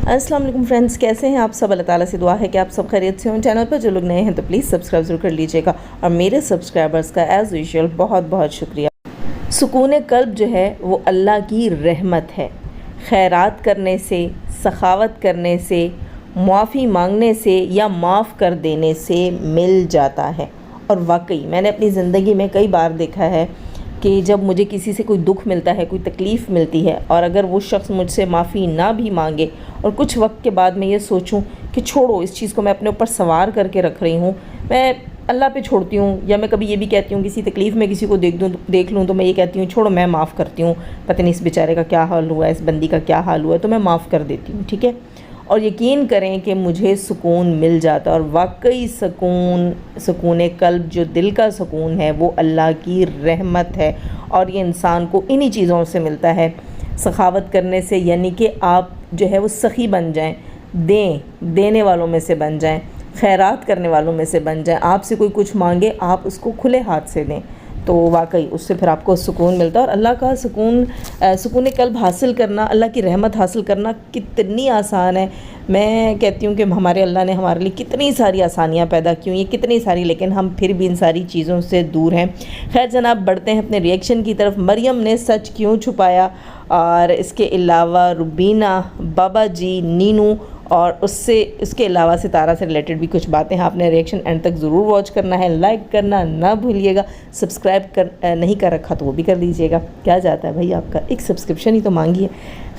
अस्सलाम वालेकुम फ्रेंड्स, कैसे हैं आप सब। अल्लाह ताला से दुआ है कि आप सब खैरियत से हों। चैनल पर जो लोग नए हैं तो प्लीज़ सब्सक्राइब ज़रूर कर लीजिएगा और मेरे सब्सक्राइबर्स का एज़ यूजुअल बहुत बहुत शुक्रिया। सुकून क़ल्ब जो है वो अल्लाह की रहमत है। खैरात करने से, सखावत करने से, मुआफ़ी मांगने से या माफ़ कर देने से मिल जाता है। और वाकई मैंने अपनी ज़िंदगी में कई बार देखा है कि जब मुझे किसी से कोई दुख मिलता है, कोई तकलीफ़ मिलती है और अगर वो शख्स मुझसे माफ़ी ना भी मांगे और कुछ वक्त के बाद मैं ये सोचूं कि छोड़ो, इस चीज़ को मैं अपने ऊपर सवार करके रख रही हूँ, मैं अल्लाह पे छोड़ती हूँ। या मैं कभी ये भी कहती हूँ, किसी तकलीफ़ में किसी को देख लूँ तो मैं ये कहती हूँ छोड़ो, मैं माफ़ करती हूँ, पता नहीं इस बेचारे का क्या हाल हुआ है, इस बंदी का क्या हाल हुआ है, तो मैं माफ़ कर देती हूँ, ठीक है। और यकीन करें कि मुझे सुकून मिल जाता है। और वाकई सुकून क़ल्ब, जो दिल का सुकून है, वो अल्लाह की रहमत है और ये इंसान को इन्हीं चीज़ों से मिलता है। सखावत करने से, यानी कि आप जो है वो सखी बन जाएं, देने वालों में से बन जाएं, खैरात करने वालों में से बन जाएं। आपसे कोई कुछ मांगे, आप उसको खुले हाथ से दें, तो वाकई उससे फिर आपको सुकून मिलता है। और अल्लाह का सुकून क़ल्ब हासिल करना, अल्लाह की रहमत हासिल करना कितनी आसान है। मैं कहती हूँ कि हमारे अल्लाह ने हमारे लिए कितनी सारी आसानियाँ पैदा की हुई हैं, कितनी सारी, लेकिन हम फिर भी इन सारी चीज़ों से दूर हैं। खैर जनाब, बढ़ते हैं अपने रिएक्शन की तरफ। मरियम ने सच क्यों छुपाया, और इसके अलावा रुबीना, बाबा जी, नीनू और उसके अलावा सितारा से रिलेटेड भी कुछ बातें हैं। आपने रिएक्शन एंड तक ज़रूर वॉच करना है, लाइक करना ना भूलिएगा, सब्सक्राइब नहीं कर रखा तो वो भी कर दीजिएगा। क्या जाता है भाई, आपका एक सब्सक्रिप्शन ही तो मांगिए।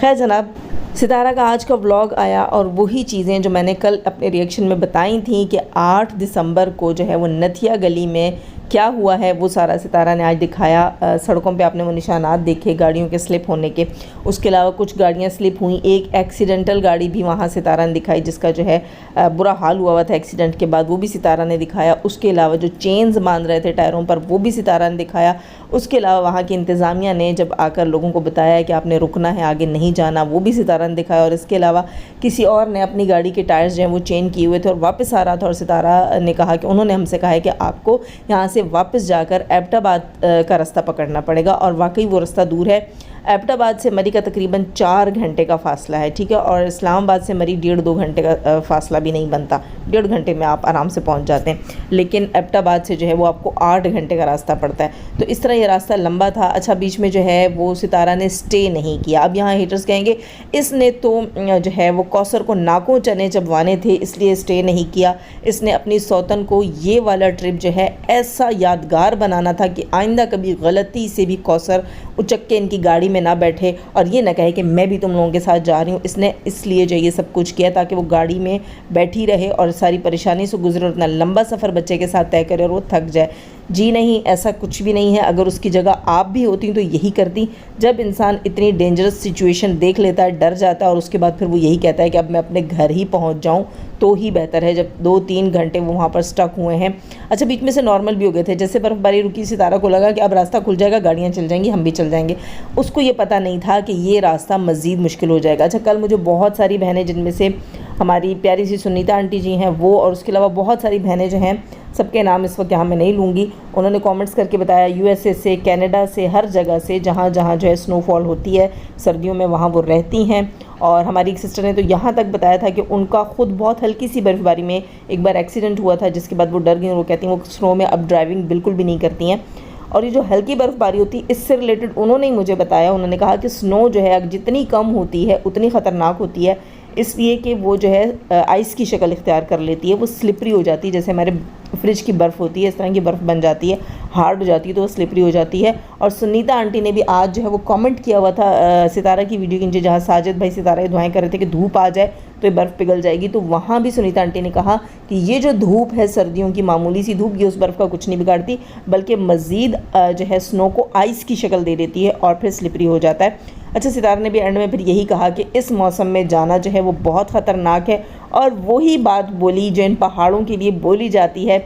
खैर जनाब, सितारा का आज का व्लॉग आया और वही चीज़ें जो मैंने कल अपने रिएक्शन में बताई थी कि 8 दिसंबर को जो है वो नथिया गली में क्या हुआ है, वो सारा सितारा ने आज दिखाया। सड़कों पे आपने वो निशानात देखे गाड़ियों के स्लिप होने के, उसके अलावा कुछ गाड़ियां स्लिप हुई, एक एक्सीडेंटल गाड़ी भी वहाँ सितारा ने दिखाई जिसका जो है बुरा हाल हुआ था एक्सीडेंट के बाद, वो भी सितारा ने दिखाया। उसके अलावा जो चेन्स बांध रहे थे टायरों पर, वो भी सितारा ने दिखाया। उसके अलावा वहाँ की इंतज़ामिया ने जब आकर लोगों को बताया कि आपने रुकना है, आगे नहीं जाना, वो भी सितारा ने दिखाया। और इसके अलावा किसी और ने अपनी गाड़ी के टायर्स जो हैं वो चेंज किए हुए थे और वापस आ रहा था, और सितारा ने कहा कि उन्होंने हमसे कहा है कि आपको यहाँ से वापस जाकर एबटाबाद का रास्ता पकड़ना पड़ेगा। और वाकई वो रास्ता दूर है। एबटाबाद से मरी का तकरीबन 4 घंटे का फ़ासला है, ठीक है। और इस्लामाबाद से मरी 1.5-2 घंटे का फ़ासला भी नहीं बनता, 1.5 घंटे में आप आराम से पहुंच जाते हैं। लेकिन एबटाबाद से जो है वो आपको 8 घंटे का रास्ता पड़ता है। तो इस तरह ये रास्ता लंबा था। अच्छा, बीच में जो है वो सितारा ने स्टे नहीं किया। अब यहाँ हेटर्स कहेंगे इसने तो जो है वो कौसर को नाकों चने चबवाने थे इसलिए स्टे नहीं किया, इसने अपनी सौतन को ये वाला ट्रिप जो है ऐसा यादगार बनाना था कि आइंदा कभी गलती से भी कौसर उचक के इनकी गाड़ी में ना बैठे और ये ना कहे कि मैं भी तुम लोगों के साथ जा रही हूँ। इसने इसलिए जो ये सब कुछ किया ताकि वो गाड़ी में बैठी रहे और सारी परेशानी से गुजरे, इतना लंबा सफ़र बच्चे के साथ तय करे और वो थक जाए। जी नहीं, ऐसा कुछ भी नहीं है। अगर उसकी जगह आप भी होती तो यही करती। जब इंसान इतनी डेंजरस सिचुएशन देख लेता है, डर जाता है और उसके बाद फिर वो यही कहता है कि अब मैं अपने घर ही पहुंच जाऊं तो ही बेहतर है। जब 2-3 घंटे वो वहाँ पर स्टक हुए हैं। अच्छा, बीच में से नॉर्मल भी हो गए थे, जैसे बर्फ़बारी रुकी, सितारा को लगा कि अब रास्ता खुल जाएगा, गाड़ियाँ चल जाएंगी, हम भी चल जाएंगे। उसको ये पता नहीं था कि ये रास्ता मज़ीद मुश्किल हो जाएगा। अच्छा, कल मुझे बहुत सारी बहनें, जिनमें से हमारी प्यारी सी सुनीता आंटी जी हैं वो, और उसके अलावा बहुत सारी बहनें जो हैं, सबके नाम इस वक्त यहाँ मैं नहीं लूँगी, उन्होंने कमेंट्स करके बताया यूएसए से, कनाडा से, हर जगह से, जहाँ जहाँ जो है स्नोफॉल होती है सर्दियों में वहाँ वो रहती हैं। और हमारी एक सिस्टर ने तो यहाँ तक बताया था कि उनका खुद बहुत हल्की सी बर्फ़बारी में एक बार एक्सीडेंट हुआ था जिसके बाद वो डर गई। वो कहती हैं वो स्नो में अब ड्राइविंग बिल्कुल भी नहीं करती हैं। और ये जो हल्की बर्फ़बारी होती है, इससे रिलेटेड उन्होंने ही मुझे बताया, उन्होंने कहा कि स्नो जो है जितनी कम होती है उतनी ख़तरनाक होती है, इसलिए कि वो जो है आइस की शक्ल इख्तियार कर लेती है, वो स्लिपरी हो जाती है। जैसे हमारे फ्रिज की बर्फ़ होती है, इस तरह की बर्फ़ बन जाती है, हार्ड हो जाती है, तो वो स्लिपरी हो जाती है। और सुनीता आंटी ने भी आज जो है वो कमेंट किया हुआ था सितारा की वीडियो के नीचे, जहाँ साजिद भाई सितारा ये दुआएं कर रहे थे कि धूप आ जाए तो ये बर्फ़ पिघल जाएगी। तो वहाँ भी सुनीता आंटी ने कहा कि ये जो धूप है सर्दियों की, मामूली सी धूप, ये उस बर्फ़ का कुछ नहीं बिगाड़ती, बल्कि मज़ीद जो है स्नो को आइस की शक्ल दे देती है और फिर स्लिपरी हो जाता है। अच्छा, सितारा ने भी एंड में फिर यही कहा कि इस मौसम में जाना जो है वो बहुत ख़तरनाक है। और वही बात बोली जो इन पहाड़ों के लिए बोली जाती है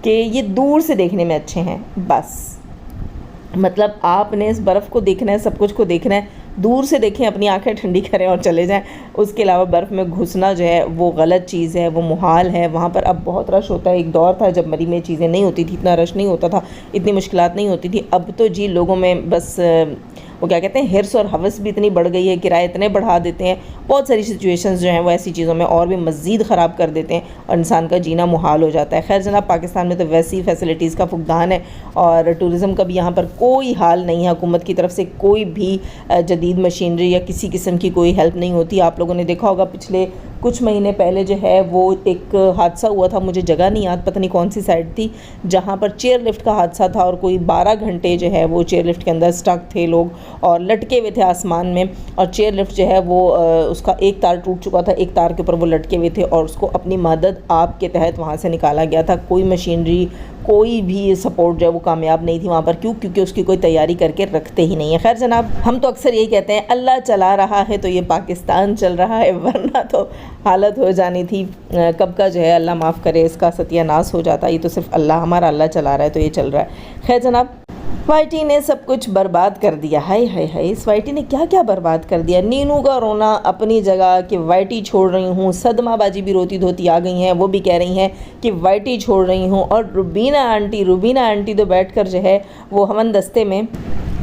कि ये दूर से देखने में अच्छे हैं। बस मतलब आपने इस बर्फ़ को देखना है, सब कुछ को देखना है, दूर से देखें, अपनी आंखें ठंडी करें और चले जाएं। उसके अलावा बर्फ़ में घुसना जो है वो गलत चीज़ है, वो मुहाल है। वहाँ पर अब बहुत रश होता है। एक दौर था जब मरी में चीज़ें नहीं होती थी, इतना रश नहीं होता था, इतनी मुश्किलात नहीं होती थी। अब तो जी लोगों में बस वो क्या कहते हैं, हिर्स और हवस भी इतनी बढ़ गई है, किराए इतने बढ़ा देते हैं, बहुत सारी सिचुएशंस जो हैं वो ऐसी चीज़ों में और भी मज़ीद ख़राब कर देते हैं और इंसान का जीना मुहाल हो जाता है। खैर जनाब, पाकिस्तान में तो वैसी फैसिलिटीज़ का फुकदान है और टूरिज़म का भी यहाँ पर कोई हाल नहीं है। हुकूमत की तरफ से कोई भी जदीद मशीनरी या किसी किस्म की कोई हेल्प नहीं होती। आप लोगों ने देखा होगा पिछले कुछ महीने पहले जो है वो एक हादसा हुआ था, मुझे जगह नहीं याद, पता नहीं कौन सी साइड थी, जहाँ पर चेयर लिफ्ट का हादसा था और कोई 12 घंटे जो है वो चेयर लिफ्ट के अंदर स्टक थे लोग और लटके हुए थे आसमान में। और चेयर लिफ्ट जो है वो उसका एक तार टूट चुका था, एक तार के ऊपर वो लटके हुए थे और उसको अपनी मदद आप के तहत वहाँ से निकाला गया था। कोई मशीनरी, कोई भी सपोर्ट जो है वो कामयाब नहीं थी वहाँ पर। क्यों? क्योंकि उसकी कोई तैयारी करके रखते ही नहीं है। खैर जनाब, हम तो अक्सर यही कहते हैं अल्लाह चला रहा है तो ये पाकिस्तान चल रहा है, वरना तो हालत हो जानी थी कब का जो है अल्लाह माफ़ करे इसका सत्यानाश हो जाता। ये तो सिर्फ अल्लाह, हमारा अल्लाह चला रहा है तो ये चल रहा है। खैर जनाब, वाईटी ने सब कुछ बर्बाद कर दिया। हाय हाय हाय, इस वाईटी ने क्या क्या बर्बाद कर दिया। नीनू का रोना अपनी जगह कि वाईटी छोड़ रही हूँ, सदमा बाजी भी रोती धोती आ गई हैं, वो भी कह रही हैं कि वाईटी छोड़ रही हूँ। और रुबीना आंटी तो बैठकर जो है वो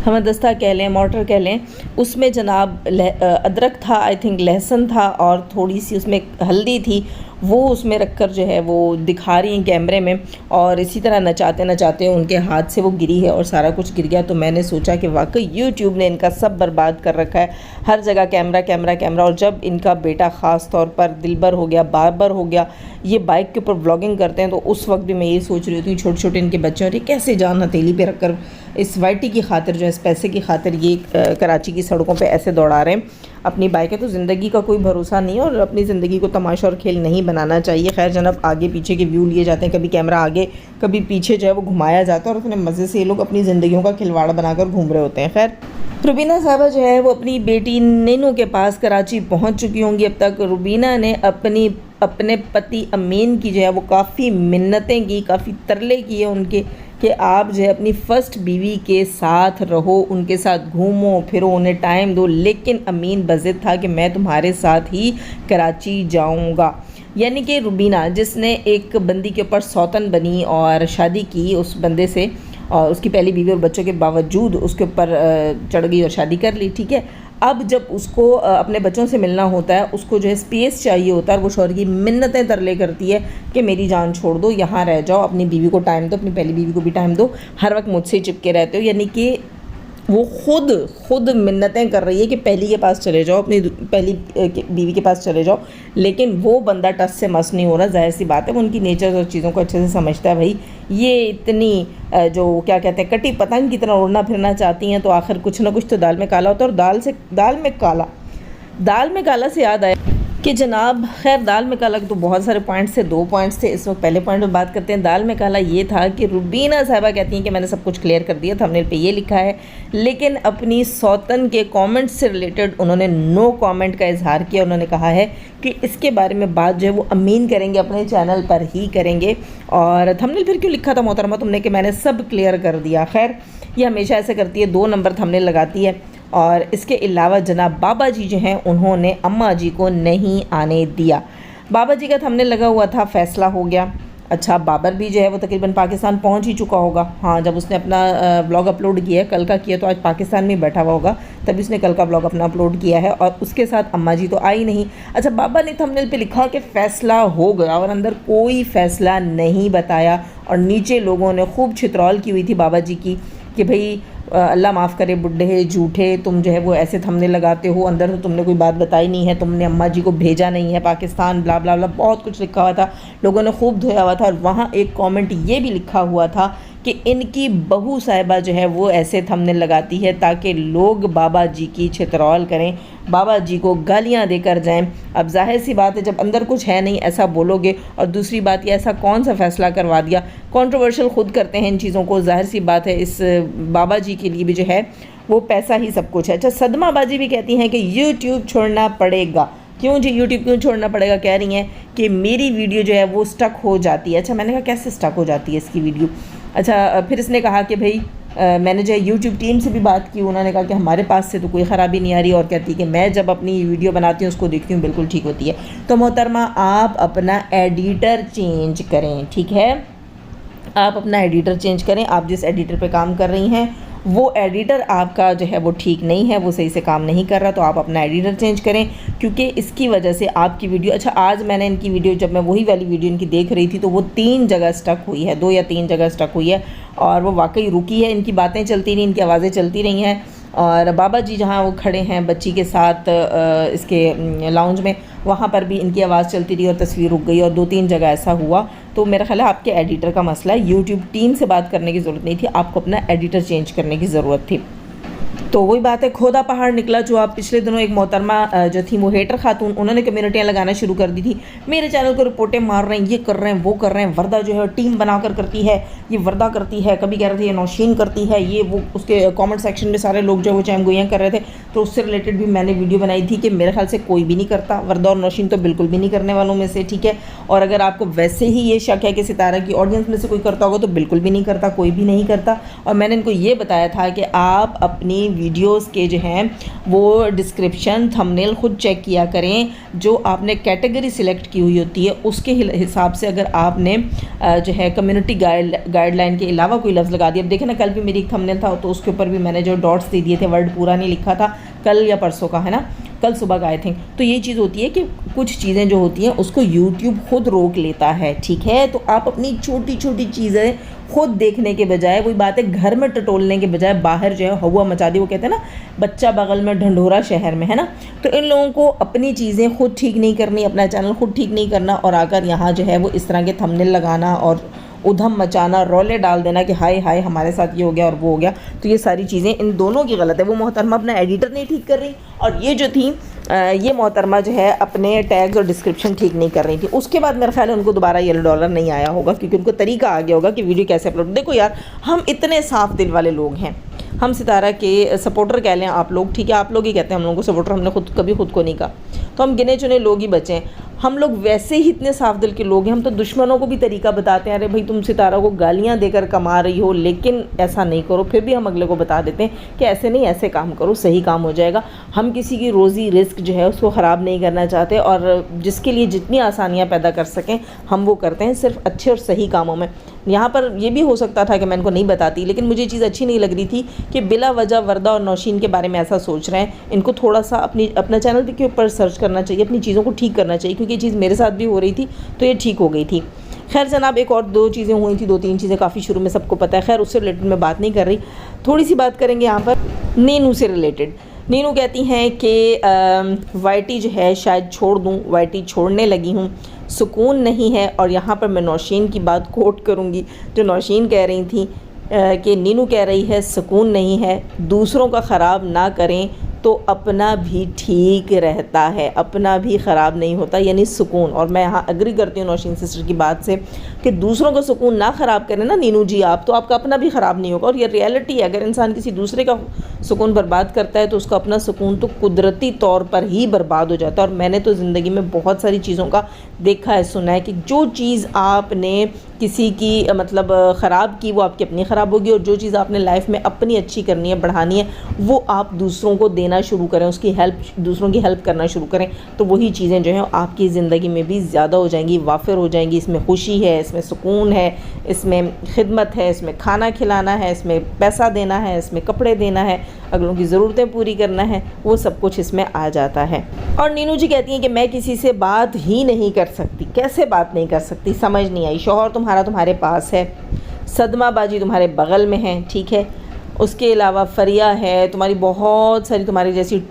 हमदस्ता कह लें, मोटर कह लें, उसमें जनाब अदरक था, आई थिंक लहसुन था और थोड़ी सी उसमें हल्दी थी, वो उसमें रखकर जो है वो दिखा रही हैं कैमरे में। और इसी तरह नचाते नचाते उनके हाथ से वो गिरी है और सारा कुछ गिर गया। तो मैंने सोचा कि वाकई यूट्यूब ने इनका सब बर्बाद कर रखा है, हर जगह कैमरा कैमरा कैमरा। और जब इनका बेटा ख़ास तौर पर दिलबर हो गया, बारबर हो गया, ये बाइक के ऊपर व्लॉगिंग करते हैं, तो उस वक्त भी मैं ये सोच रही थी छोटे छोटे इनके बच्चे और ये कैसे जान हथेली पे रखकर इस वाईटी की खातिर जो है, इस पैसे की खातिर ये कराची की सड़कों पे ऐसे दौड़ा रहे हैं। अपनी बाइक है तो ज़िंदगी का कोई भरोसा नहीं है और अपनी ज़िंदगी को तमाशा और खेल नहीं बनाना चाहिए। खैर जनाब, आगे पीछे के व्यू लिए जाते हैं, कभी कैमरा आगे कभी पीछे जो है वो घुमाया जाता है और इतने मज़े से ये लोग अपनी ज़िंदगियों का खिलवाड़ बनाकर घूम रहे होते हैं। खैर रुबीना साहबा जो है वो अपनी बेटी नीनू के पास कराची पहुंच चुकी होंगी। अब तक रुबीना ने अपने पति अमीन की जो है वो काफ़ी मिन्नतें की, काफ़ी तरले किए उनके कि आप जो है अपनी फ़र्स्ट बीवी के साथ रहो, उनके साथ घूमो फिरो, उन्हें टाइम दो। लेकिन अमीन बज़िद था कि मैं तुम्हारे साथ ही कराची जाऊंगा। यानी कि रुबीना जिसने एक बंदी के ऊपर सौतन बनी और शादी की उस बंदे से, और उसकी पहली बीवी और बच्चों के बावजूद उसके ऊपर चढ़ गई और शादी कर ली, ठीक है। अब जब उसको अपने बच्चों से मिलना होता है, उसको जो है स्पेस चाहिए होता है, वो शौहर की मिन्नतें तरले करती है कि मेरी जान छोड़ दो, यहाँ रह जाओ, अपनी बीवी को टाइम दो, अपनी पहली बीवी को भी टाइम दो, हर वक्त मुझसे ही चिपके रहते हो। यानी कि वो खुद मिन्नतें कर रही है कि पहली के पास चले जाओ, अपनी पहली बीवी के पास चले जाओ। लेकिन वो बंदा टस से मस नहीं हो रहा। जाहिर सी बात है, वो उनकी नेचर और चीज़ों को अच्छे से समझता है। भाई ये इतनी जो क्या कहते हैं कटी पतंग की तरह उड़ना फिरना चाहती हैं, तो आखिर कुछ ना कुछ तो दाल में काला होता है। और दाल में काला से याद आया कि जनाब, खैर दाल में काला तो बहुत सारे पॉइंट्स थे, 2 पॉइंट्स थे। इस वक्त पहले पॉइंट में बात करते हैं। दाल में काला ये था कि रुबीना साहिबा कहती हैं कि मैंने सब कुछ क्लियर कर दिया, थंबनेल पे ये लिखा है, लेकिन अपनी सौतन के कमेंट्स से रिलेटेड उन्होंने नो कमेंट का इजहार किया। उन्होंने कहा है कि इसके बारे में बात जो है वो अमीन करेंगे, अपने चैनल पर ही करेंगे। और थंबनेल फिर क्यों लिखा था मोहतरमा तुमने कि मैंने सब क्लियर कर दिया। खैर ये हमेशा ऐसे करती है, 2 नंबर थंबनेल लगाती है। और इसके अलावा जनाब बाबा जी जो हैं उन्होंने अम्मा जी को नहीं आने दिया। बाबा जी का थंबनेल लगा हुआ था, फैसला हो गया। अच्छा, बाबर भी जो है वो तकरीबन पाकिस्तान पहुंच ही चुका होगा। हाँ, जब उसने अपना ब्लॉग अपलोड किया है, कल का किया, तो आज पाकिस्तान में बैठा हुआ होगा, तभी उसने कल का ब्लॉग अपना अपलोड किया है। और उसके साथ अम्मा जी तो आई नहीं। अच्छा, बाबा ने थंबनेल पे लिखा कि फ़ैसला हो गया और अंदर कोई फ़ैसला नहीं बताया। और नीचे लोगों ने खूब छित्रौल की हुई थी बाबा जी की कि भाई अल्लाह माफ़ करे बुड्ढे झूठे, तुम जो है वो ऐसे थंबनेल लगाते हो, अंदर तो तुमने कोई बात बताई नहीं है, तुमने अम्मा जी को भेजा नहीं है पाकिस्तान, ब्ला ब्ला ब्ला, बहुत कुछ लिखा हुआ था, लोगों ने खूब धोया हुआ था। और वहाँ एक कमेंट ये भी लिखा हुआ था कि इनकी बहू साहिबा जो है वो ऐसे थंबनेल लगाती है ताकि लोग बाबा जी की छित्रौल करें, बाबा जी को गालियां देकर जाएं। अब जाहिर सी बात है, जब अंदर कुछ है नहीं ऐसा बोलोगे। और दूसरी बात, ये ऐसा कौन सा फ़ैसला करवा दिया, कंट्रोवर्शियल खुद करते हैं इन चीज़ों को। जाहिर सी बात है, इस बाबा जी के लिए भी जो है वो पैसा ही सब कुछ है। अच्छा, सदमा बाजी भी कहती हैं कि यूट्यूब छोड़ना पड़ेगा। क्यों जी, यूट्यूब क्यों छोड़ना पड़ेगा? कह रही हैं कि मेरी वीडियो जो है वो स्टक हो जाती है। अच्छा, मैंने कहा कैसे स्टक हो जाती है इसकी वीडियो? अच्छा, फिर इसने कहा कि भाई मैंने जो है यूट्यूब टीम से भी बात की, उन्होंने कहा कि हमारे पास से तो कोई ख़राबी नहीं आ रही। और कहती है कि मैं जब अपनी वीडियो बनाती हूँ उसको देखती हूँ, बिल्कुल ठीक होती है। तो मोहतरमा, आप अपना एडिटर चेंज करें, ठीक है? आप अपना एडिटर चेंज करें। आप जिस एडिटर पे काम कर रही हैं वो एडिटर आपका जो है वो ठीक नहीं है, वो सही से काम नहीं कर रहा, तो आप अपना एडिटर चेंज करें, क्योंकि इसकी वजह से आपकी वीडियो, अच्छा आज मैंने इनकी वीडियो, जब मैं वही वाली वीडियो इनकी देख रही थी तो वो 3 जगह स्टक हुई है, 2 या 3 जगह स्टक हुई है, और वो वाकई रुकी है। इनकी बातें चलती रही, इनकी आवाज़ें चलती रही हैं, और बाबा जी जहाँ वो खड़े हैं बच्ची के साथ इसके लाउंज में, वहाँ पर भी इनकी आवाज़ चलती रही और तस्वीर रुक गई, और 2-3 जगह ऐसा हुआ। तो मेरा ख्याल है आपके एडिटर का मसला है, यूट्यूब टीम से बात करने की ज़रूरत नहीं थी, आपको अपना एडिटर चेंज करने की ज़रूरत थी। तो वही बात है, खोदा पहाड़ निकला। जो आप पिछले दिनों एक मोहतरमा जो थी वो हेटर खातून, उन्होंने कम्युनिटियाँ लगाना शुरू कर दी थी, मेरे चैनल को रिपोर्टें मार रहे हैं, ये कर रहे हैं, वो कर रहे हैं, वर्दा जो है टीम बनाकर करती है, ये वर्दा करती है, कभी कह रहे थे ये नौशीन करती है, ये वो। उसके कमेंट सेक्शन में सारे लोग जो वो चैमगोइयाँ कर रहे थे, तो उससे रिलेटेड भी मैंने वीडियो बनाई थी कि मेरे ख्याल से कोई भी नहीं करता, वर्दा और नौशीन तो बिल्कुल भी नहीं करने वालों में से, ठीक है। और अगर आपको वैसे ही ये शक है कि सितारा की ऑडियंस में से कोई करता होगा, तो बिल्कुल भी नहीं करता, कोई भी नहीं करता। और मैंने इनको ये बताया था कि आप अपनी वीडियोज़ के हैं वो डिस्क्रिप्शन थंबनेल खुद चेक किया करें, जो आपने कैटेगरी सिलेक्ट की हुई होती है उसके हिसाब से अगर आपने जो है कम्युनिटी गाइडलाइन के अलावा कोई लफ्ज़ लगा दिया। अब देखें ना, कल भी मेरी एक थंबनेल था तो उसके ऊपर भी मैंने जो डॉट्स दे दिए थे, वर्ड पूरा नहीं लिखा था, कल या परसों का है ना, कल सुबह का आई थिंक। तो ये चीज़ होती है कि कुछ चीज़ें जो होती हैं उसको यूट्यूब खुद रोक लेता है, ठीक है। तो आप अपनी छोटी छोटी चीज़ें खुद देखने के बजाय, वही बात है घर में टटोलने के बजाय बाहर जो है हवा मचा दी, वो कहते हैं ना बच्चा बगल में ढंढोरा शहर में, है ना। तो इन लोगों को अपनी चीज़ें खुद ठीक नहीं करनी, अपना चैनल खुद ठीक नहीं करना, और आकर यहाँ जो है वो इस तरह के थंबनेल लगाना और उधम मचाना, रौले डाल देना कि हाय हाय हमारे साथ ये हो गया और वो हो गया। तो ये सारी चीज़ें इन दोनों की गलत है। वो मोहतरमा अपना एडिटर नहीं ठीक कर रही, और ये जो थी ये मोहतरमा जो है अपने टैग्स और डिस्क्रिप्शन ठीक नहीं कर रही थी। उसके बाद मेरा ख्याल है उनको दोबारा येलो डॉलर नहीं आया होगा, क्योंकि उनको तरीका आ गया होगा कि वीडियो कैसे अपलोड। देखो यार, हम इतने साफ दिल वाले लोग हैं, हम सितारा के सपोर्टर कह लें आप लोग, ठीक है, आप लोग ही कहते हैं हम लोगों को सपोर्टर, हमने कभी खुद को नहीं कहा, तो हम गिने चुने लोग ही बचे हैं। हम लोग वैसे ही इतने साफ दिल के लोग हैं, हम तो दुश्मनों को भी तरीका बताते हैं, अरे भाई तुम सितारा को गालियाँ देकर कमा रही हो, लेकिन ऐसा नहीं करो। फिर भी हम अगले को बता देते हैं कि ऐसे नहीं, ऐसे काम करो, सही काम हो जाएगा। हम किसी की रोज़ी रिस्क जो है उसको ख़राब नहीं करना चाहते, और जिसके लिए जितनी आसानियाँ पैदा कर सकें हम वो करते हैं, सिर्फ अच्छे और सही कामों में। यहाँ पर ये भी हो सकता था कि मैं इनको नहीं बताती, लेकिन मुझे ये चीज़ अच्छी नहीं लग रही थी कि बिला वजह वर्दा और नौशीन के बारे में ऐसा सोच रहे हैं। इनको थोड़ा सा अपना चैनल के ऊपर सर्च करना चाहिए, अपनी चीज़ों को ठीक करना चाहिए, क्योंकि ये चीज़ मेरे साथ भी हो रही थी तो ये ठीक हो गई थी। खैर जनाब, एक और 2 चीज़ें हुई थी, 2-3 चीज़ें काफ़ी शुरू में, सबको पता है। खैर उससे रिलेटेड मैं बात नहीं कर रही, थोड़ी सी बात करेंगे यहाँ पर नीनू से रिलेटेड। नीनू कहती हैं कि वाईटी जो है शायद छोड़ दूँ, वाईटी छोड़ने लगी हूँ, सुकून नहीं है। और यहाँ पर मैं नौशीन की बात कोट करूँगी, जो नौशीन कह रही थी कि नीनू कह रही है सुकून नहीं है, दूसरों का ख़राब ना करें तो अपना भी ठीक रहता है, अपना भी ख़राब नहीं होता, यानी सुकून। और मैं यहाँ एग्री करती हूँ नौशीन सिस्टर की बात से कि दूसरों का सुकून ना ख़राब करें ना नीनू जी आप, तो आपका अपना भी ख़राब नहीं होगा। और ये रियलिटी है, अगर इंसान किसी दूसरे का सुकून बर्बाद करता है तो उसका अपना सुकून तो कुदरती तौर पर ही बर्बाद हो जाता है। और मैंने तो ज़िंदगी में बहुत सारी चीज़ों का देखा है, सुना है कि जो चीज़ आपने किसी की मतलब ख़राब की वो आपकी अपनी ख़राब होगी, और जो चीज़ आपने लाइफ में अपनी अच्छी करनी है, बढ़ानी है, वो आप दूसरों को देना शुरू करें, उसकी हेल्प, दूसरों की हेल्प करना शुरू करें, तो वही चीज़ें जो हैं आपकी ज़िंदगी में भी ज़्यादा हो जाएंगी, वाफिर हो जाएंगी। इसमें खुशी है, इसमें सुकून है, इसमें खिदमत है, इसमें खाना खिलाना है, इसमें पैसा देना है, इसमें कपड़े देना है, अगलों की ज़रूरतें पूरी करना है, वो सब कुछ इसमें आ जाता है। और नीनू जी कहती हैं कि मैं किसी से बात ही नहीं कर सकती। कैसे बात नहीं कर सकती, समझ नहीं आई। शौहर तुम्हारे पास है, सदमा बाजी तुम्हारे बगल में है, ठीक है, उसके अलावा फरिया है, तुम्हारी बहुत सारी तुम्हारी जैसी,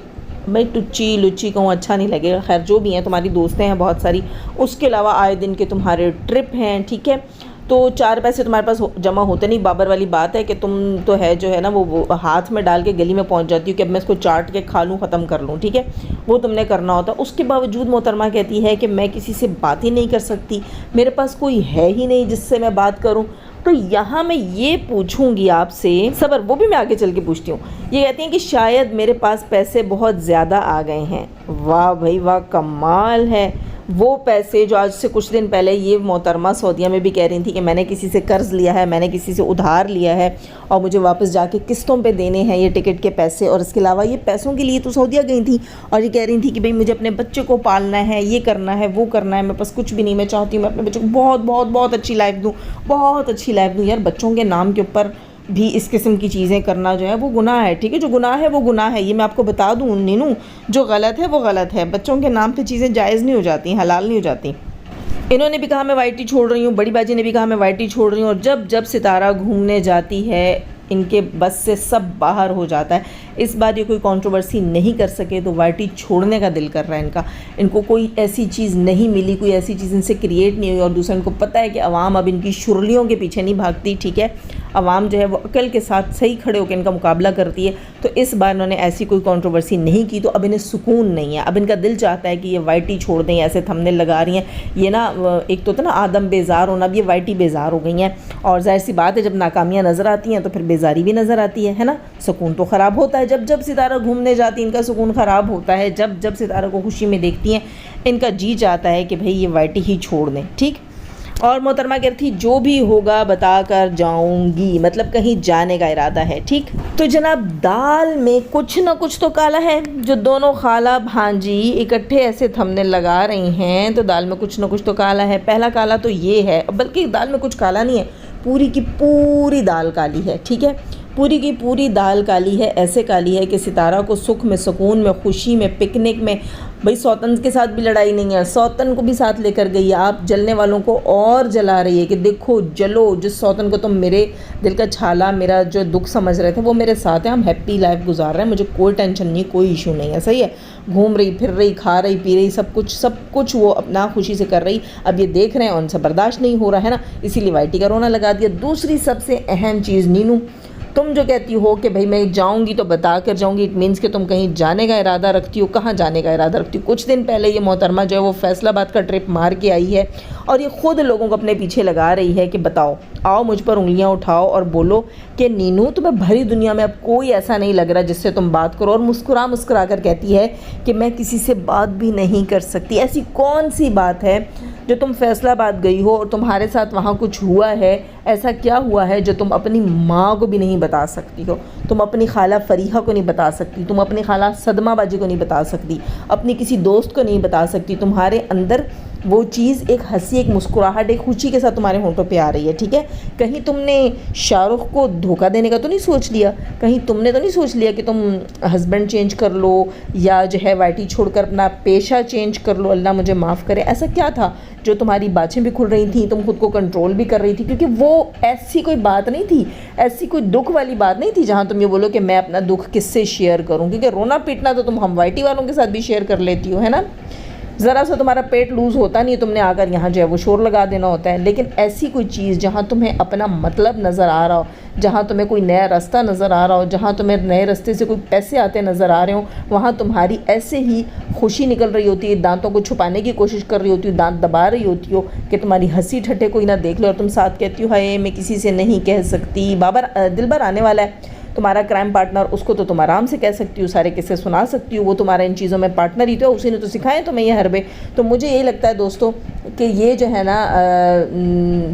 मैं टुच्ची लुच्ची कहूँ अच्छा नहीं लगेगा, खैर जो भी हैं तुम्हारी दोस्तें हैं बहुत सारी, उसके अलावा आए दिन के तुम्हारे ट्रिप हैं, ठीक है। तो 4 पैसे तुम्हारे पास जमा होते नहीं। बाबर वाली बात है कि तुम तो है जो है ना वो हाथ में डाल के गली में पहुंच जाती हो कि अब मैं इसको चाट के खा लूँ, ख़त्म कर लूँ, ठीक है, वो तुमने करना होता। उसके बावजूद मोहतरमा कहती है कि मैं किसी से बात ही नहीं कर सकती, मेरे पास कोई है ही नहीं जिससे मैं बात करूँ। तो यहाँ मैं ये पूछूंगी आपसे, सबर वो भी मैं आगे चल के पूछती हूँ। ये कहती हैं कि शायद मेरे पास पैसे बहुत ज़्यादा आ गए हैं। वाह भाई वाह, कमाल है। वो पैसे जो आज से कुछ दिन पहले ये मोहतरमा सऊदीया में भी कह रही थी कि मैंने किसी से कर्ज़ लिया है, मैंने किसी से उधार लिया है और मुझे वापस जाके किस्तों पे देने हैं ये टिकट के पैसे। और इसके अलावा ये पैसों के लिए तो सऊदीया गई थी और ये कह रही थी कि भाई मुझे अपने बच्चे को पालना है, ये करना है, वो करना है, मेरे पास कुछ भी नहीं, मैं चाहती हूँ मैं अपने बच्चों को बहुत बहुत बहुत अच्छी लाइफ दूँ, बहुत अच्छी लाइफ दूँ। यार बच्चों के नाम के ऊपर भी इस किस्म की चीज़ें करना जो है वो गुनाह है, ठीक है। जो गुनाह है वो गुनाह है, ये मैं आपको बता दूँ नीनू, जो गलत है वो गलत है। बच्चों के नाम पे चीज़ें जायज़ नहीं हो जाती, हलाल नहीं हो जाती। इन्होंने भी कहा मैं वाइटी छोड़ रही हूँ, बड़ी बाजी ने भी कहा मैं वाइटी छोड़ रही हूँ, और जब जब सितारा घूमने जाती है इनके बस से सब बाहर हो जाता है। इस बार ये कोई कंट्रोवर्सी नहीं कर सके तो वाइटी छोड़ने का दिल कर रहा है इनका। इनको कोई ऐसी चीज़ नहीं मिली, कोई ऐसी चीज़ इनसे क्रिएट नहीं हुई, और दूसरा इनको पता है कि अवाम अब इनकी शुरलियों के पीछे नहीं भागती, ठीक है। अवाम जो है वो अकल के साथ सही खड़े होकर इनका मुकाबला करती है। तो इस बार इन्होंने ऐसी कोई कंट्रोवर्सी नहीं की, तो अब इन्हें सुकून नहीं है। अब इनका दिल चाहता है कि ये वाइटी छोड़ दें, ऐसे थंबनेल लगा रही हैं ये ना, एक तो था ना आदम बेजार होना, अब ये वाइटी बेजार हो गई हैं। और जाहिर सी बात है जब नाकामियाँ नज़र आती हैं तो फिर बेजारी भी नज़र आती है ना। सुकून तो ख़राब होता है जब जब सितारा घूमने जाती है, इनका सुकून ख़राब होता है जब जब सितारा को खुशी में देखती हैं। इनका जी चाहता है कि भाई ये वाइटी ही छोड़ दें, ठीक। और मोहतरमा कहती थी जो भी होगा बता कर जाऊंगी, मतलब कहीं जाने का इरादा है, ठीक। तो जनाब दाल में कुछ ना कुछ तो काला है। जो दोनों खाला भांजी इकट्ठे ऐसे थंबनेल लगा रही हैं तो दाल में कुछ ना कुछ तो काला है। पहला काला तो ये है, बल्कि दाल में कुछ काला नहीं है, पूरी की पूरी दाल काली है, ठीक है। पूरी की पूरी दाल काली है, ऐसे काली है कि सितारा को सुख में, सुकून में, खुशी में, पिकनिक में, भाई सौतन के साथ भी लड़ाई नहीं है, सौतन को भी साथ लेकर गई है। आप जलने वालों को और जला रही है कि देखो जलो, जिस सौतन को तुम मेरे दिल का छाला, मेरा जो दुख समझ रहे थे वो मेरे साथ है, हम हैप्पी लाइफ गुजार रहे हैं, मुझे कोई टेंशन नहीं, कोई इशू नहीं है, सही है। घूम रही फिर रही, खा रही पी रही, सब कुछ वो अपना खुशी से कर रही। अब ये देख रहे हैं उनसे बर्दाश्त नहीं हो रहा है ना, इसीलिए वाइटी का रोना लगा दिया। दूसरी सबसे अहम चीज़ नीनू, तुम जो कहती हो कि भाई मैं जाऊंगी तो बता कर जाऊंगी, इट मीन्स कि तुम कहीं जाने का इरादा रखती हो। कहाँ जाने का इरादा रखती हो? कुछ दिन पहले ये मोहतरमा जो है वो फैसलाबाद का ट्रिप मार के आई है और ये ख़ुद लोगों को अपने पीछे लगा रही है कि बताओ, आओ मुझ पर उंगलियां उठाओ और बोलो कि नीनू तुम्हें भरी दुनिया में अब कोई ऐसा नहीं लग रहा जिससे तुम बात करो। और मुस्कुरा कर कहती है कि मैं किसी से बात भी नहीं कर सकती। ऐसी कौन सी बात है जो तुम फैसलाबाद गई हो और तुम्हारे साथ वहाँ कुछ हुआ है? ऐसा क्या हुआ है जो तुम अपनी माँ को भी नहीं बता सकती हो? तुम अपनी खाला फरीहा को नहीं बता सकती, तुम अपनी खाला सदमा बाजी को नहीं बता सकती, अपनी किसी दोस्त को नहीं बता सकती। तुम्हारे अंदर वो चीज़, एक हंसी, एक मुस्कुराहट, एक खुशी के साथ तुम्हारे होंठों पे आ रही है, ठीक है। कहीं तुमने शाहरुख को धोखा देने का तो नहीं सोच लिया? कहीं तुमने तो नहीं सोच लिया कि तुम हस्बैंड चेंज कर लो या जो है वाइटी छोड़कर अपना पेशा चेंज कर लो? अल्लाह मुझे माफ़ करे। ऐसा क्या था जो तुम्हारी बातें भी खुल रही थी, तुम खुद को कंट्रोल भी कर रही थी? क्योंकि वो ऐसी कोई बात नहीं थी, ऐसी कोई दुख वाली बात नहीं थी जहाँ तुम ये बोलो कि मैं अपना दुख किससे शेयर करूँ। क्योंकि रोना पीटना तो तुम हम वाइटी वालों के साथ भी शेयर कर लेती हो, है ना। ज़रा सा तुम्हारा पेट लूज़ होता नहीं, तुमने आकर यहाँ जो है वो शोर लगा देना होता है। लेकिन ऐसी कोई चीज़ जहाँ तुम्हें अपना मतलब नज़र आ रहा हो, जहाँ तुम्हें कोई नया रास्ता नज़र आ रहा हो, जहाँ तुम्हें नए रास्ते से कोई पैसे आते नज़र आ रहे हो, वहाँ तुम्हारी ऐसे ही खुशी निकल रही होती है, दांतों को छुपाने की कोशिश कर रही होती हो, दांत दबा रही होती हो कि तुम्हारी हंसी ठट्ठे कोई ना देख ले, और तुम साथ कहती हो हाय मैं किसी से नहीं कह सकती। दिलबर आने वाला है तुम्हारा क्राइम पार्टनर, उसको तो तुम आराम से कह सकती हो, सारे किस्से सुना सकती हो, वो तुम्हारा इन चीज़ों में पार्टनर ही तो है, उसी ने तो सिखाए तुम्हें ये हरबे। तो मुझे यही लगता है दोस्तों कि ये जो है ना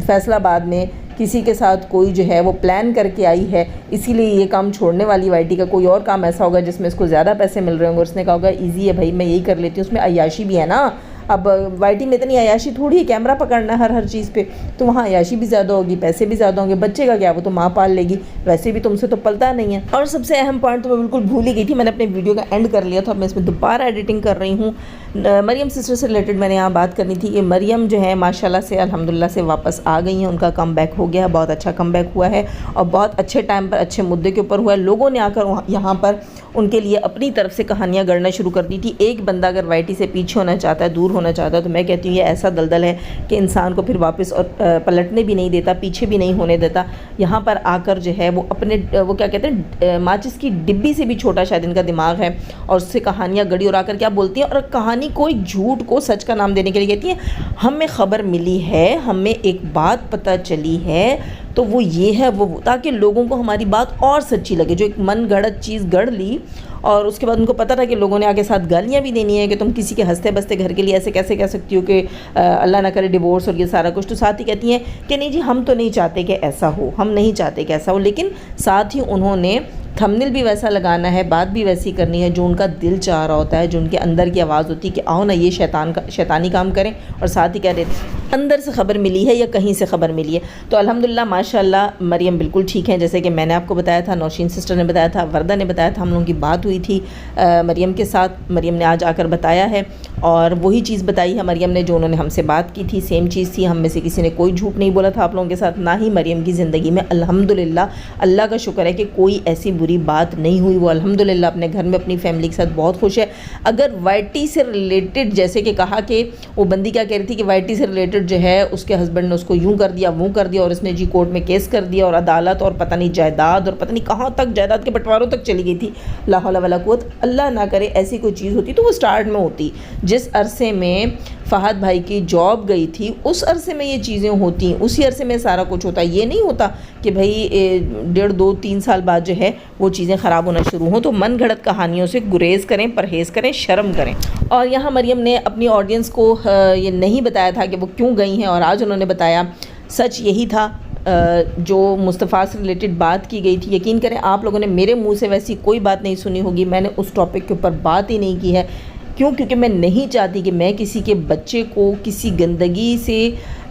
फैसलाबाद में किसी के साथ कोई जो है वो प्लान करके आई है, इसीलिए ये काम छोड़ने वाली वाइटी का कोई और काम ऐसा होगा जिसमें इसको ज़्यादा पैसे मिल रहे होंगे, उसने कहा होगा ईजी है भाई मैं यही कर लेती हूँ, उसमें अय्याशी भी है ना। अब वाइटी में इतनी अय्याशी थोड़ी है, कैमरा पकड़ना है हर चीज़ पे, तो वहाँ अय्याशी भी ज़्यादा होगी, पैसे भी ज़्यादा होंगे। बच्चे का क्या, वो तो माँ पाल लेगी, वैसे भी तुमसे तो पलता नहीं है। और सबसे अहम पॉइंट तो मैं बिल्कुल भूल ही गई थी, मैंने अपने वीडियो का एंड कर लिया था, अब मैं इसमें दोबारा एडिटिंग कर रही हूँ। मरियम सिस्टर से रिलेटेड मैंने यहाँ बात करनी थी कि मरियम जो है माशाल्लाह से अल्हम्दुलिल्लाह से वापस आ गई हैं, उनका कम बैक हो गया, बहुत अच्छा कम बैक हुआ है और बहुत अच्छे टाइम पर अच्छे मुद्दे के ऊपर हुआ है। लोगों ने आकर यहाँ पर उनके लिए अपनी तरफ से कहानियाँ गढ़ना शुरू कर दी थी। एक बंदा अगर वाइटी से पीछे होना चाहता है, दूर होना चाहता है, तो मैं कहती हूँ ये ऐसा दलदल है कि इंसान को फिर वापस और पलटने भी नहीं देता, पीछे भी नहीं होने देता। यहाँ पर आकर जो है वो अपने वो क्या कहते हैं माचिस की डिब्बी से भी छोटा शायद इनका दिमाग है, और उससे कहानियाँ गढ़ी और आकर क्या बोलती हैं, और कहानी कोई झूठ को सच का नाम देने के लिए कहती है हमें खबर मिली है, हमें एक बात पता चली है, तो वो ये है वो, ताकि लोगों को हमारी बात और सच्ची लगे। जो एक मन गढ़ंत चीज़ गढ़ ली और उसके बाद उनको पता था कि लोगों ने आगे साथ गालियाँ भी देनी है कि तुम किसी के हंसते बसते घर के लिए ऐसे कैसे कह सकती हो कि अल्लाह ना करे डिवोर्स और ये सारा कुछ। तो साथ ही कहती हैं कि नहीं जी हम तो नहीं चाहते कि ऐसा हो, हम नहीं चाहते कि ऐसा हो, लेकिन साथ ही उन्होंने थंबनेल भी वैसा लगाना है, बात भी वैसी करनी है जो उनका दिल चाह रहा होता है, जो उनके अंदर की आवाज़ होती है कि आओ ना ये शैतानी काम करें, और साथ ही कह देते अंदर से ख़बर मिली है या कहीं से ख़बर मिली है। तो अल्हम्दुलिल्लाह माशाल्लाह मरियम बिल्कुल ठीक है, जैसे कि मैंने आपको बताया था, नौशीन सिस्टर ने बताया था, वर्दा ने बताया था, हम लोगों की बात हुई थी मरियम के साथ। मरियम ने आज आकर बताया है और वही चीज़ बताई है मरियम ने जो उन्होंने हमसे बात की थी, सेम चीज़ थी। हम में से किसी ने कोई झूठ नहीं बोला था आप लोगों के साथ, ना ही मरियम की ज़िंदगी में अल्हम्दुलिल्लाह अल्लाह का शुक्र है कि कोई ऐसी बुरी बात नहीं हुई। वो अल्हम्दुलिल्लाह अपने घर में अपनी फैमिली के साथ बहुत खुश है। अगर वाईटी से रिलेटेड, जैसे कि कहा कि वो बंदी क्या कह रही थी कि वाईटी से रिलेटेड जो है उसके हस्बैंड ने उसको यूँ कर दिया, वो कर दिया और इसने जी कोर्ट में केस कर दिया और अदालत और पता नहीं जायदाद और पता नहीं कहाँ तक जायदाद के बंटवारों तक चली गई थी। ला हौला वला कुव्वत, अल्लाह ना करे ऐसी कोई चीज़ होती तो वो स्टार्ट में होती। जिस अरसे में फ़हद भाई की जॉब गई थी उस अरसे में ये चीज़ें होती, उसी अरसे में सारा कुछ होता। ये नहीं होता कि भाई 1.5, 2, 3 साल बाद जो है वो चीज़ें ख़राब होना शुरू हों। तो मन घड़त कहानियों से गुरेज़ करें, परहेज़ करें, शर्म करें। और यहाँ मरियम ने अपनी ऑडियंस को ये नहीं बताया था कि वो क्यों गई हैं और आज उन्होंने बताया। सच यही था जो मुस्तफ़ा से रिलेटेड बात की गई थी। यकीन करें आप लोगों ने मेरे मुंह से वैसी कोई बात नहीं सुनी होगी, मैंने उस टॉपिक के ऊपर बात ही नहीं की है। क्यों? क्योंकि मैं नहीं चाहती कि मैं किसी के बच्चे को किसी गंदगी से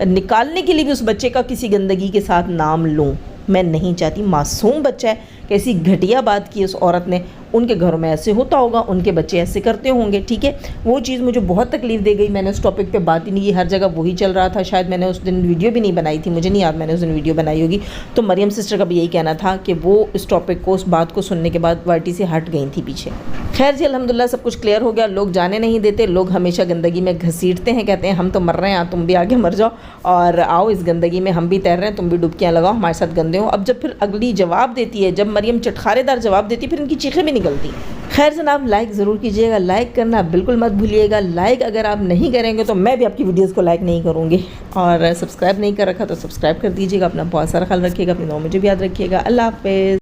निकालने के लिए भी उस बच्चे का किसी गंदगी के साथ नाम लूँ। मैं नहीं चाहती। मासूम बच्चा है, कैसी घटिया बात की उस औरत ने। उनके घरों में ऐसे होता होगा, उनके बच्चे ऐसे करते होंगे, ठीक है। वो चीज़ मुझे बहुत तकलीफ़ दे गई। मैंने उस टॉपिक पे बात ही नहीं की, हर जगह वही चल रहा था। शायद मैंने उस दिन वीडियो भी नहीं बनाई थी, मुझे नहीं याद मैंने उस दिन वीडियो बनाई होगी। तो मरियम सिस्टर का भी यही कहना था कि वो इस टॉपिक को, उस बात को सुनने के बाद वाईटी से हट गई थी पीछे। खैर जी अल्हम्दुलिल्लाह सब कुछ क्लियर हो गया। लोग जाने नहीं देते, लोग हमेशा गंदगी में घसीटते हैं, कहते हैं हम तो मर रहे हैं, तुम भी आगे मर जाओ और आओ इस गंदगी में, हम भी तैर रहे हैं, तुम भी डुबकियाँ लगाओ, हमारे साथ गंदे हो। अब जब फिर अगली जवाब देती है, जब मरियम चटखारेदार जवाब देती है, फिर इनकी चीखें भी निकलती। खैर जनाब लाइक ज़रूर कीजिएगा, लाइक करना बिल्कुल मत भूलिएगा। लाइक अगर आप नहीं करेंगे तो मैं भी आपकी वीडियोस को लाइक नहीं करूँगी। और सब्सक्राइब नहीं कर रखा तो सब्सक्राइब कर दीजिएगा। अपना बहुत सारा ख्याल रखिएगा, अपनी दुआओं में मुझे भी याद रखिएगा। अल्लाह हाफ़िज़।